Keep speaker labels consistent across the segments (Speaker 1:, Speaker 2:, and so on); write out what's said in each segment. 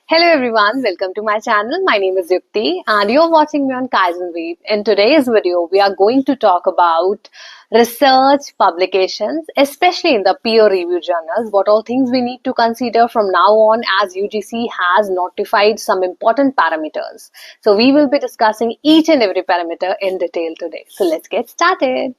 Speaker 1: Hello everyone, welcome to my channel. My name is Yukti and you're watching me on Kaizen Weave. In today's video, we are going to talk about research publications, especially in the peer review journals, what all things we need to consider from now on as UGC has notified some important parameters. So we will be discussing each and every parameter in detail today. So let's get started.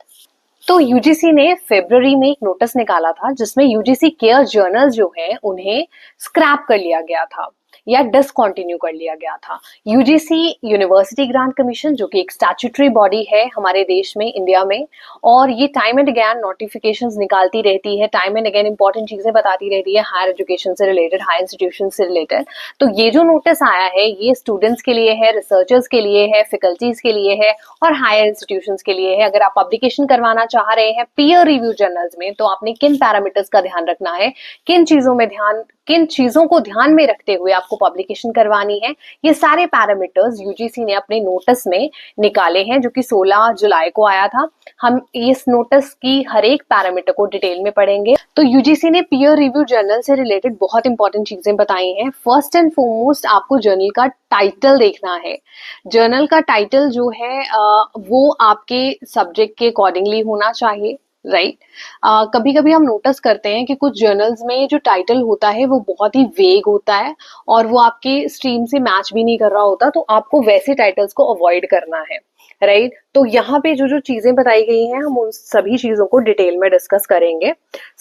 Speaker 1: तो UGC ने फरवरी में एक notice निकाला था जिसमें UGC care journals जो है उन्हें स्क्रैप कर लिया गया था या डिसकंटिन्यू कर लिया गया था। यूजीसी यूनिवर्सिटी ग्रांट कमीशन जो कि एक स्टैट्यूटरी बॉडी है हमारे देश में, इंडिया में, और ये टाइम एंड अगेन नोटिफिकेशंस निकालती रहती है, टाइम एंड अगेन इंपॉर्टेंट चीजें बताती रहती है हायर एजुकेशन से रिलेटेड, हायर इंस्टीट्यूशन से रिलेटेड। तो ये जो नोटिस आया है ये स्टूडेंट्स के लिए है, रिसर्चर्स के लिए है, फैकल्टीज के लिए है और हायर इंस्टीट्यूशंस के लिए है। अगर आप पब्लिकेशन करवाना चाह रहे हैं पीयर रिव्यू जर्नल्स में तो आपने किन पैरामीटर्स का ध्यान रखना है, किन चीजों को ध्यान में रखते हुए आपको पब्लिकेशन करवानी है, ये सारे पैरामीटर्स यूजीसी ने अपने नोटिस में निकाले हैं जो कि 16 जुलाई को आया था। हम इस नोटिस की हर एक पैरामीटर को डिटेल में पढ़ेंगे। तो यूजीसी ने पीयर रिव्यू जर्नल से रिलेटेड बहुत इंपॉर्टेंट चीजें बताई हैं। फर्स्ट एंड फॉरमोस्ट आपको जर्नल का टाइटल देखना है। जर्नल का टाइटल जो है वो आपके सब्जेक्ट के अकॉर्डिंगली होना चाहिए, राइट। कभी कभी हम नोटिस करते हैं कि कुछ जर्नल्स में जो टाइटल होता है वो बहुत ही वेग होता है और वो आपके स्ट्रीम से मैच भी नहीं कर रहा होता, तो आपको वैसे टाइटल्स को अवॉइड करना है, राइट। तो यहाँ पे जो जो चीजें बताई गई हैं हम उन सभी चीजों को डिटेल में डिस्कस करेंगे।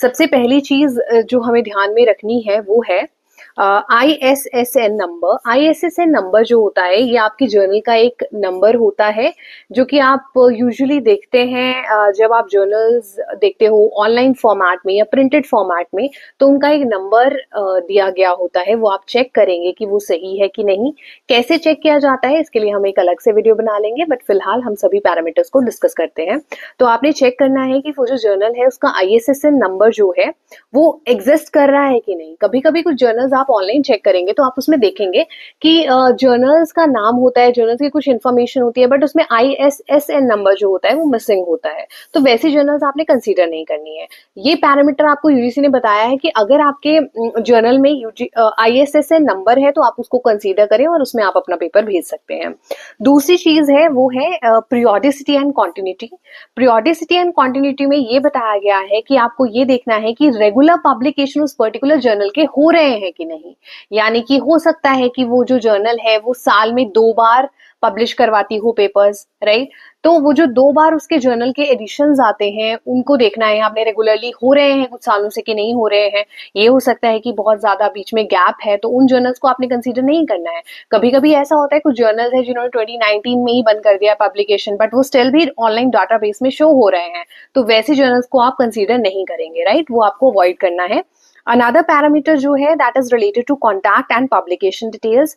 Speaker 1: सबसे पहली चीज जो हमें ध्यान में रखनी है वो है ISSN नंबर। ISSN नंबर जो होता है ये आपकी जर्नल का एक नंबर होता है जो कि आप यूजुअली देखते हैं जब आप जर्नल्स देखते हो ऑनलाइन फॉर्मेट में या प्रिंटेड फॉर्मेट में, तो उनका एक नंबर दिया गया होता है। वो आप चेक करेंगे कि वो सही है कि नहीं। कैसे चेक किया जाता है इसके लिए हम एक अलग से वीडियो बना लेंगे, बट फिलहाल हम सभी पैरामीटर्स को डिस्कस करते हैं। तो आपने चेक करना है कि वो जो जर्नल है उसका ISSN नंबर जो है वो एग्जिस्ट कर रहा है कि नहीं। कभी कभी कुछ जर्नल्स आप ऑनलाइन चेक करेंगे तो आप उसमें देखेंगे कि जर्नल्स का नाम होता है, जर्नल्स की कुछ इन्फॉर्मेशन होती है, बट उसमें ISSN नंबर जो होता है वो मिसिंग होता है। तो वैसी जर्नल्स आपने कंसीडर नहीं करनी है। ये पैरामीटर आपको यूजीसी ने बताया है कि अगर आपके जर्नल में ISSN नंबर है तो आप उसको कंसीडर करें और उसमें आप अपना पेपर भेज सकते हैं। दूसरी चीज है वो है periodicity and continuity. Periodicity and continuity में ये बताया गया है कि आपको ये देखना है कि रेगुलर पब्लिकेशन उस पर्टिकुलर जर्नल के हो रहे हैं कि नहीं। यानी कि हो सकता है कि वो जो जर्नल है वो साल में 2 बार पब्लिश करवाती हो पेपर्स, राइट। तो वो जो 2 बार उसके जर्नल के एडिशंस आते हैं उनको देखना है आपने रेगुलरली हो रहे हैं कुछ सालों से कि नहीं हो रहे हैं। ये हो सकता है कि बहुत ज्यादा बीच में गैप है तो उन जर्नल्स को आपने कंसीडर नहीं करना है। कभी कभी ऐसा होता है कुछ जर्नल्स है जिन्होंने 2019 में ही बंद कर दिया पब्लिकेशन, बट वो स्टिल भी ऑनलाइन डाटाबेस में शो हो रहे हैं, तो वैसे जर्नल्स को आप कंसीडर नहीं करेंगे, राइट। वो आपको अवॉइड करना है। Another parameter जो है that is related to contact and publication details.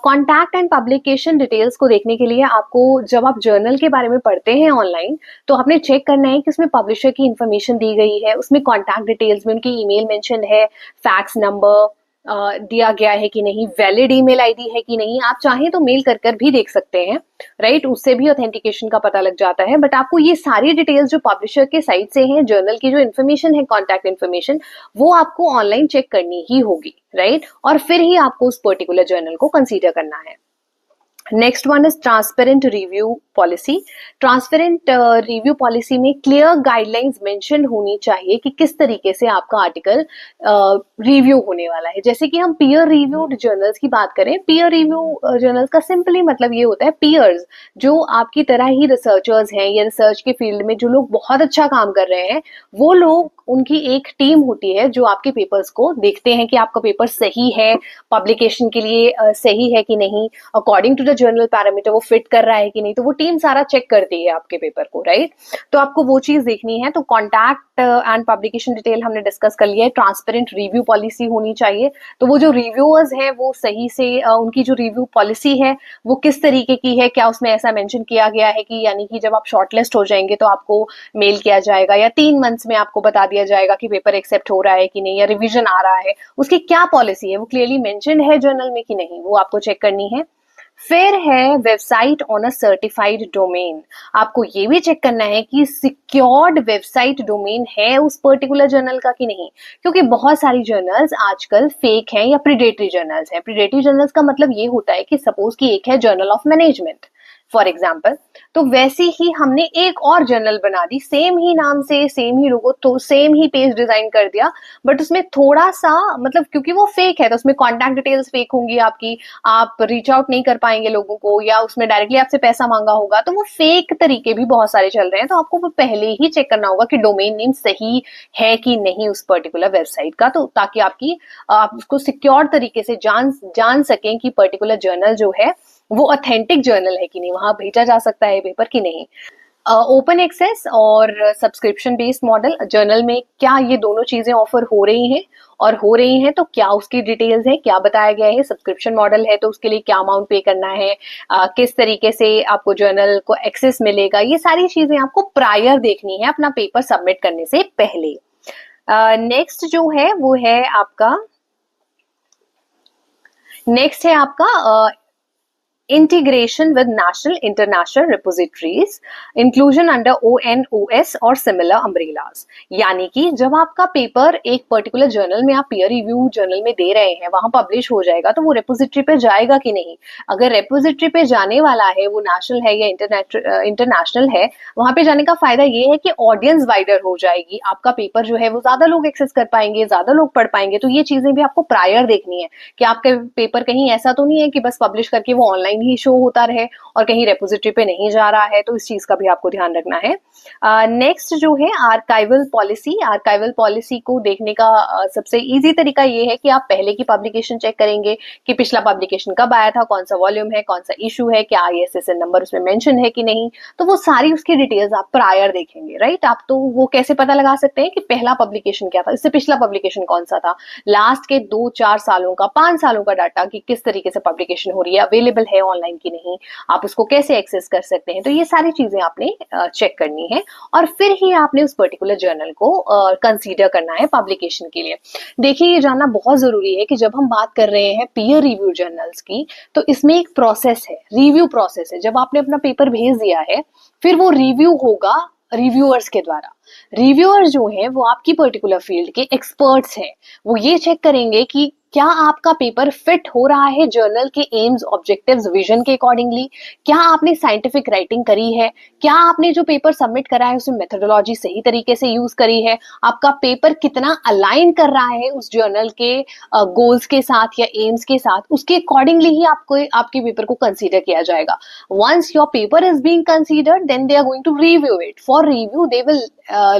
Speaker 1: Contact and publication details को देखने के लिए आपको जब आप जर्नल के बारे में पढ़ते हैं ऑनलाइन तो आपने चेक करना है कि उसमें पब्लिशर की इंफॉर्मेशन दी गई है, उसमें कॉन्टैक्ट डिटेल्स में उनकी ईमेल मेंशन है, फैक्स नंबर दिया गया है कि नहीं, वैलिड ईमेल आईडी है कि नहीं। आप चाहें तो मेल कर भी देख सकते हैं, राइट। उससे भी ऑथेंटिकेशन का पता लग जाता है। बट आपको ये सारी डिटेल्स जो पब्लिशर के साइट से हैं, जर्नल की जो इन्फॉर्मेशन है, कॉन्टैक्ट इन्फॉर्मेशन, वो आपको ऑनलाइन चेक करनी ही होगी, राइट। और फिर ही आपको उस पर्टिकुलर जर्नल को कंसीडर करना है। Next one is transparent review policy. Transparent review policy में क्लियर गाइडलाइंस मेंशन होनी चाहिए कि किस तरीके से आपका आर्टिकल रिव्यू होने वाला है। जैसे कि हम पीयर रिव्यूड जर्नल्स की बात करें, पीयर रिव्यू जर्नल्स का सिंपली मतलब ये होता है पीयर्स जो आपकी तरह ही रिसर्चर्स हैं या रिसर्च के फील्ड में जो लोग बहुत अच्छा काम कर रहे हैं, वो लोग, उनकी एक टीम होती है जो आपके पेपर्स को देखते हैं कि आपका पेपर सही है, पब्लिकेशन के लिए सही है कि नहीं, according to the journal parameter वो फिट कर रहा है कि नहीं। तो वो टीम सारा चेक करती है आपके पेपर को, राइट। तो आपको वो चीज देखनी है। तो कॉन्टैक्ट एंड पब्लिकेशन डिटेल हमने डिस्कस कर लिया है। ट्रांसपेरेंट रिव्यू पॉलिसी होनी चाहिए। तो वो जो रिव्यूअर्स हैं वो सही से उनकी जो रिव्यू पॉलिसी है वो किस तरीके की है, क्या उसमें ऐसा मेंशन किया गया है कि यानी कि जब आप शॉर्टलिस्ट हो जाएंगे तो आपको मेल किया जाएगा या 3 मंथ्स में आपको बता दिया जाएगा कि पेपर एक्सेप्ट हो रहा है कि नहीं या रिवीजन आ रहा है, उसकी क्या पॉलिसी है, वो क्लियरली मेंशन है जर्नल में कि नहीं, वो आपको चेक करनी है। फिर है website on a certified domain. आपको ये भी चेक करना है कि सिक्योर्ड वेबसाइट डोमेन है उस पर्टिकुलर जर्नल का कि नहीं, क्योंकि बहुत सारी जर्नल्स आजकल फेक हैं या प्रीडेटरी जर्नल्स हैं। प्रीडेटरी जर्नल्स का मतलब ये होता है कि सपोज कि एक है journal of management for example, तो वैसे ही हमने एक और जर्नल बना दी सेम ही नाम से, सेम ही लोगो, तो सेम ही पेज डिजाइन कर दिया, बट उसमें थोड़ा सा मतलब क्योंकि वो फेक है तो उसमें कॉन्टैक्ट डिटेल्स फेक होंगी आपकी, आप रीच आउट नहीं कर पाएंगे लोगों को, या उसमें डायरेक्टली आपसे पैसा मांगा होगा, तो वो फेक तरीके भी बहुत सारे चल रहे हैं। तो आपको वो पहले ही चेक करना होगा कि डोमेन नेम सही है कि नहीं उस पर्टिकुलर वेबसाइट का, तो ताकि आप उसको सिक्योर तरीके से जान सकें कि पर्टिकुलर जर्नल जो है वो ऑथेंटिक जर्नल है कि नहीं, वहां भेजा जा सकता है पेपर कि नहीं। ओपन एक्सेस और सब्सक्रिप्शन बेस्ड मॉडल जर्नल में क्या ये दोनों चीजें ऑफर हो रही हैं, और हो रही हैं तो क्या उसकी डिटेल्स है, क्या बताया गया है। सब्सक्रिप्शन मॉडल है तो उसके लिए क्या अमाउंट पे करना है, किस तरीके से आपको जर्नल को एक्सेस मिलेगा, ये सारी चीजें आपको प्रायर देखनी है अपना पेपर सबमिट करने से पहले। नेक्स्ट जो है वो है आपका, नेक्स्ट है आपका integration with national international repositories, inclusion under ONOS और सिमिलर अम्ब्रेलाज। यानी कि जब आपका पेपर एक पर्टिकुलर जर्नल में, आप पीयर रिव्यू जर्नल में दे रहे हैं, वहां पब्लिश हो जाएगा, तो वो रिपोजिटरी पे जाएगा कि नहीं। अगर रिपोजिटरी पे जाने वाला है, वो नेशनल है या इंटरनेशनल है, वहां पे जाने का फायदा ये है कि ऑडियंस वाइडर हो जाएगी, आपका पेपर जो है वो ज्यादा लोग एक्सेस कर पाएंगे, ज्यादा लोग पढ़ पाएंगे। तो ये चीजें भी आपको प्रायर देखनी है कि आपका पेपर कहीं ऐसा तो नहीं है कि बस पब्लिश करके वो ऑनलाइन ही शो होता रहे और कहीं रेपोजिटरी पे नहीं जा रहा है, तो इस चीज का भी आपको ध्यान रखना है। नेक्स्ट जो है आर्काइवल पॉलिसी। आर्काइवल पॉलिसी को देखने का सबसे इजी तरीका ये है कि आप पहले की पब्लिकेशन चेक करेंगे कि पिछला पब्लिकेशन कब आया था, कौन सा वॉल्यूम है, कौन सा इशू है, क्या ISSN नंबर उसमें मेंशन है कि नहीं, तो वो सारी उसकी डिटेल्स आप प्रायर देखेंगे, राइट। आप तो वो कैसे पता लगा सकते हैं कि पहला पब्लिकेशन क्या था, इससे पिछला पब्लिकेशन कौन सा था, लास्ट के 2-4 सालों का, 5 सालों का डाटा कि किस तरीके से पब्लिकेशन हो रही है, अवेलेबल है ऑनलाइन की नहीं, आप उसको कैसे एक्सेस कर सकते हैं। तो ये सारी चीजें आपने चेक करनी है और फिर ही आपने उस पर्टिकुलर जर्नल को कंसीडर करना है पब्लिकेशन के लिए। देखिए, ये जानना बहुत जरूरी है कि जब हम बात कर रहे हैं पीयर रिव्यू जर्नल्स की, तो इसमें एक प्रोसेस है, रिव्यू प्रोसेस है। जब आपने अपना पेपर भेज दिया है, फिर वो रिव्यू होगा रिव्यूअर्स के द्वारा। रिव्यूअर्स जो हैं वो आपकी पर्टिकुलर फील्ड के एक्सपर्ट्स हैं। वो ये चेक करेंगे कि क्या आपका पेपर फिट हो रहा है जर्नल के एम्स, ऑब्जेक्टिव्स, विजन के अकॉर्डिंगली, क्या आपने साइंटिफिक राइटिंग करी है, क्या आपने जो पेपर सबमिट करा है उसमें मेथोडोलॉजी सही तरीके से यूज करी है, आपका पेपर कितना अलाइन कर रहा है उस जर्नल के गोल्स के साथ या एम्स के साथ, उसके अकॉर्डिंगली ही आपको आपके पेपर को कंसीडर किया जाएगा। Once your paper is being considered, then they are going to review it. For review they will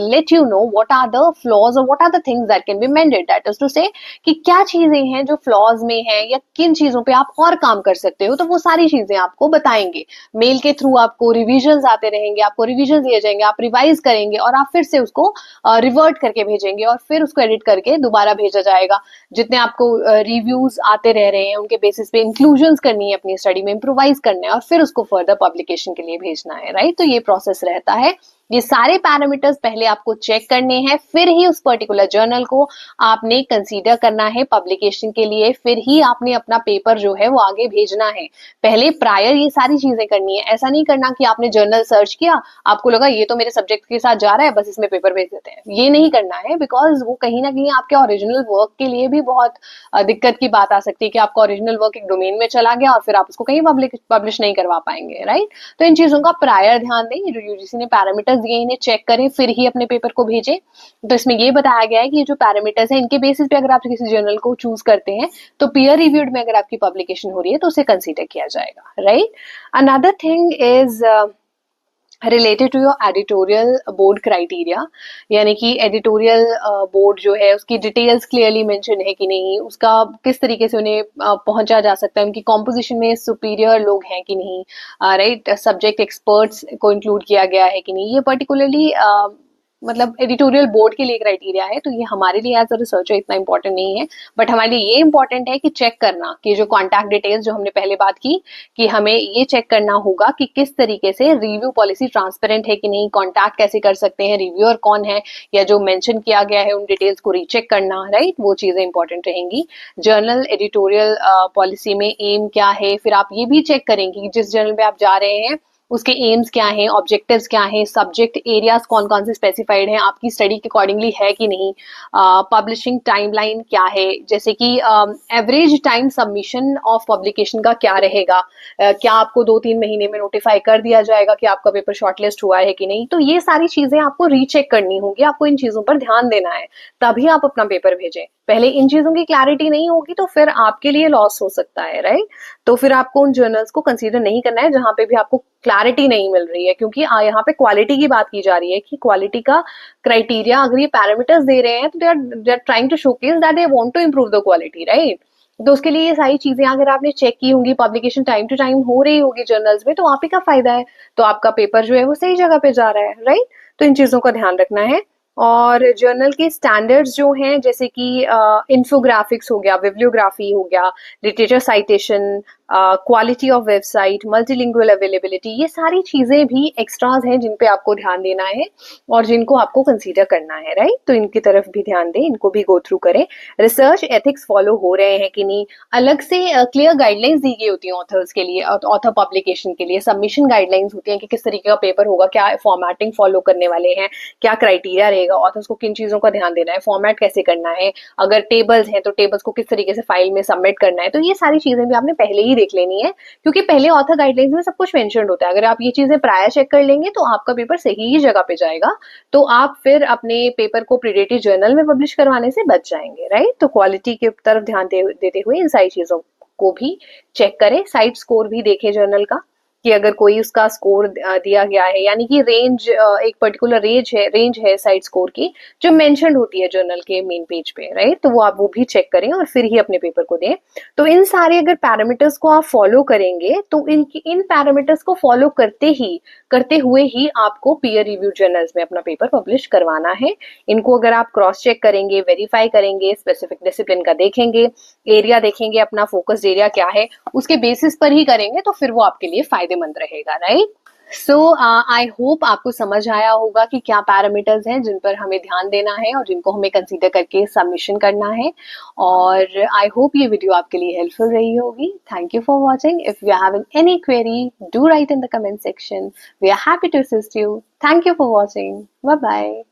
Speaker 1: let you know what are the flaws or what are the things that can be mended, that is to say कि क्या चीजें हैं जो flaws में हैं या किन चीजों पे आप और काम कर सकते हो, तो वो सारी चीजें आपको बताएंगे। मेल के थ्रू आपको रिविजन्स आते रहेंगे, आपको रिविजन दिए जाएंगे, आप रिवाइज करेंगे और आप फिर से उसको रिवर्ट करके भेजेंगे और फिर उसको एडिट करके दोबारा भेजा जाएगा। जितने आपको रिव्यूज आते रह रहे हैं उनके बेसिस पे इंक्लूजन्स करनी है अपनी स्टडी में, इम्प्रोवाइज करना है और फिर उसको फर्दर पब्लिकेशन के लिए भेजना है, राइट। तो ये प्रोसेस रहता है। ये सारे पैरामीटर्स पहले आपको चेक करने हैं, फिर ही उस पर्टिकुलर जर्नल को आपने कंसीडर करना है पब्लिकेशन के लिए, फिर ही आपने अपना पेपर जो है वो आगे भेजना है। पहले प्रायर ये सारी चीजें करनी है। ऐसा नहीं करना कि आपने जर्नल सर्च किया, आपको लगा ये तो मेरे सब्जेक्ट के साथ जा रहा है, बस इसमें पेपर भेज देते हैं, ये नहीं करना है। बिकॉज वो कहीं ना कहीं आपके ओरिजिनल वर्क के लिए भी बहुत दिक्कत की बात आ सकती है कि आपका ओरिजिनल वर्क एक डोमेन में चला गया और फिर आप उसको कहीं पब्लिश नहीं करवा पाएंगे, राइट। तो इन चीजों का प्रायर ध्यान दें। जो यूजीसी ने पैरामीटर्स दिए इन्हें चेक करें, फिर ही अपने पेपर को भेजें। तो इसमें ये बताया गया है कि ये जो पैरामीटर्स हैं इनके बेसिस पे अगर आप किसी जर्नल को चूज करते हैं तो पीयर रिव्यूड में अगर आपकी पब्लिकेशन हो रही है तो उसे कंसीडर किया जाएगा, right. Another thing is related to your editorial board criteria, यानी कि एडिटोरियल बोर्ड जो है उसकी डिटेल्स क्लियरली मेंशन है कि नहीं, उसका किस तरीके से उन्हें पहुंचा जा सकता है, उनकी कॉम्पोजिशन में सुपीरियर लोग हैं कि नहीं, राइट, सब्जेक्ट एक्सपर्ट्स को इंक्लूड किया गया है कि नहीं। ये पर्टिकुलरली मतलब एडिटोरियल बोर्ड के लिए क्राइटेरिया है, तो ये हमारे लिए एज अ रिसर्चर इतना इंपॉर्टेंट नहीं है, बट हमारे लिए ये इंपॉर्टेंट है कि चेक करना कि जो कॉन्टैक्ट डिटेल्स जो हमने पहले बात की, कि हमें ये चेक करना होगा कि किस तरीके से रिव्यू पॉलिसी ट्रांसपेरेंट है कि नहीं, कॉन्टैक्ट कैसे कर सकते हैं, रिव्यूअर कौन है, या जो मेंशन किया गया है उन डिटेल्स को रीचेक करना, राइट, वो चीजें इंपॉर्टेंट रहेंगी। जर्नल एडिटोरियल पॉलिसी में एम क्या है, फिर आप ये भी चेक करेंगे कि जिस जर्नल में आप जा रहे हैं उसके एम्स क्या हैं, ऑब्जेक्टिव्स क्या हैं, सब्जेक्ट एरियाज कौन कौन से स्पेसिफाइड हैं, आपकी स्टडी के अकॉर्डिंगली है कि नहीं, पब्लिशिंग टाइमलाइन क्या है, जैसे कि average time submission of publication का क्या रहेगा, क्या आपको 2-3 महीने में नोटिफाई कर दिया जाएगा कि आपका पेपर शॉर्टलिस्ट हुआ है कि नहीं। तो ये सारी चीजें आपको रीचेक करनी होगी, आपको इन चीजों पर ध्यान देना है, तभी आप अपना पेपर भेजें। पहले इन चीजों की क्लैरिटी नहीं होगी तो फिर आपके लिए लॉस हो सकता है, राइट। तो फिर आपको उन जर्नल्स को कंसीडर नहीं करना है जहां पे भी आपको क्लैरिटी नहीं मिल रही है, क्योंकि यहाँ पे क्वालिटी की बात की जा रही है कि क्वालिटी का क्राइटेरिया अगर ये पैरामीटर्स दे रहे हैं तो they are trying to showcase that they want to improve the quality, right. तो उसके लिए ये सारी चीजें अगर आपने चेक की होंगी, पब्लिकेशन टाइम टू टाइम हो रही होगी जर्नल्स में, तो आप ही का फायदा है, तो आपका पेपर जो है वो सही जगह पे जा रहा है, राइट। तो इन चीजों का ध्यान रखना है। और जर्नल के स्टैंडर्ड्स जो हैं, जैसे कि इन्फोग्राफिक्स हो गया, बिब्लियोग्राफी हो गया, literature citation, quality of website, multilingual availability, ये सारी चीजें भी एक्स्ट्राज हैं जिन पे आपको ध्यान देना है और जिनको आपको कंसीडर करना है, राइट। तो इनकी तरफ भी ध्यान दें, इनको भी गो थ्रू करें। रिसर्च एथिक्स फॉलो हो रहे हैं कि नहीं, अलग से क्लियर गाइडलाइंस दी गई होती हैं ऑथर्स के लिए, ऑथर पब्लिकेशन के लिए सबमिशन गाइडलाइंस होती हैं कि किस तरीके का पेपर होगा, क्या फॉर्मेटिंग फॉलो करने वाले हैं, क्या क्राइटेरिया रहेगा, ऑथर्स को किन चीजों का ध्यान देना है, फॉर्मेट कैसे करना है, अगर टेबल्स हैं तो टेबल्स को किस तरीके से फाइल में सबमिट करना है। तो ये सारी चीजें भी आपने पहले ही देख लेनी है, क्योंकि पहले ऑथर गाइडलाइंस में सब कुछ मेंशन होता है। अगर आप ये चीजें प्रायर चेक कर लेंगे तो आपका पेपर सही ही जगह पे जाएगा, तो आप फिर अपने पेपर को प्रीडेटरी जर्नल में पब्लिश करवाने से बच जाएंगे, राइट। तो क्वालिटी की तरफ ध्यान देते हुए इन सारी चीजों को भी चेक करें। साइट स्कोर भी देखें जर्नल का, कि अगर कोई उसका स्कोर दिया गया है, यानी कि रेंज, एक पर्टिकुलर रेंज है साइट स्कोर की जो मेंशन होती है जर्नल के मेन पेज पे, राइट। तो वो आप वो भी चेक करें और फिर ही अपने पेपर को दें। तो इन सारे अगर पैरामीटर्स को आप फॉलो करेंगे तो इन पैरामीटर्स को फॉलो करते हुए ही आपको पीयर रिव्यू जर्नल्स में अपना पेपर पब्लिश करवाना है। इनको अगर आप क्रॉस चेक करेंगे, वेरीफाई करेंगे, स्पेसिफिक डिसिप्लिन का देखेंगे, एरिया देखेंगे, अपना फोकस एरिया क्या है, उसके बेसिस पर ही करेंगे, तो फिर वो आपके लिए फायदेमंद रहेगा, राइट। सो आई होप आपको समझ आया होगा कि क्या पैरामीटर्स हैं जिन पर हमें ध्यान देना है और जिनको हमें कंसीडर करके सबमिशन करना है। और आई होप ये वीडियो आपके लिए हेल्पफुल रही होगी। Thank you for watching. If you have any query, do write in the comment section. We are happy to assist you. Thank you for watching. Bye bye.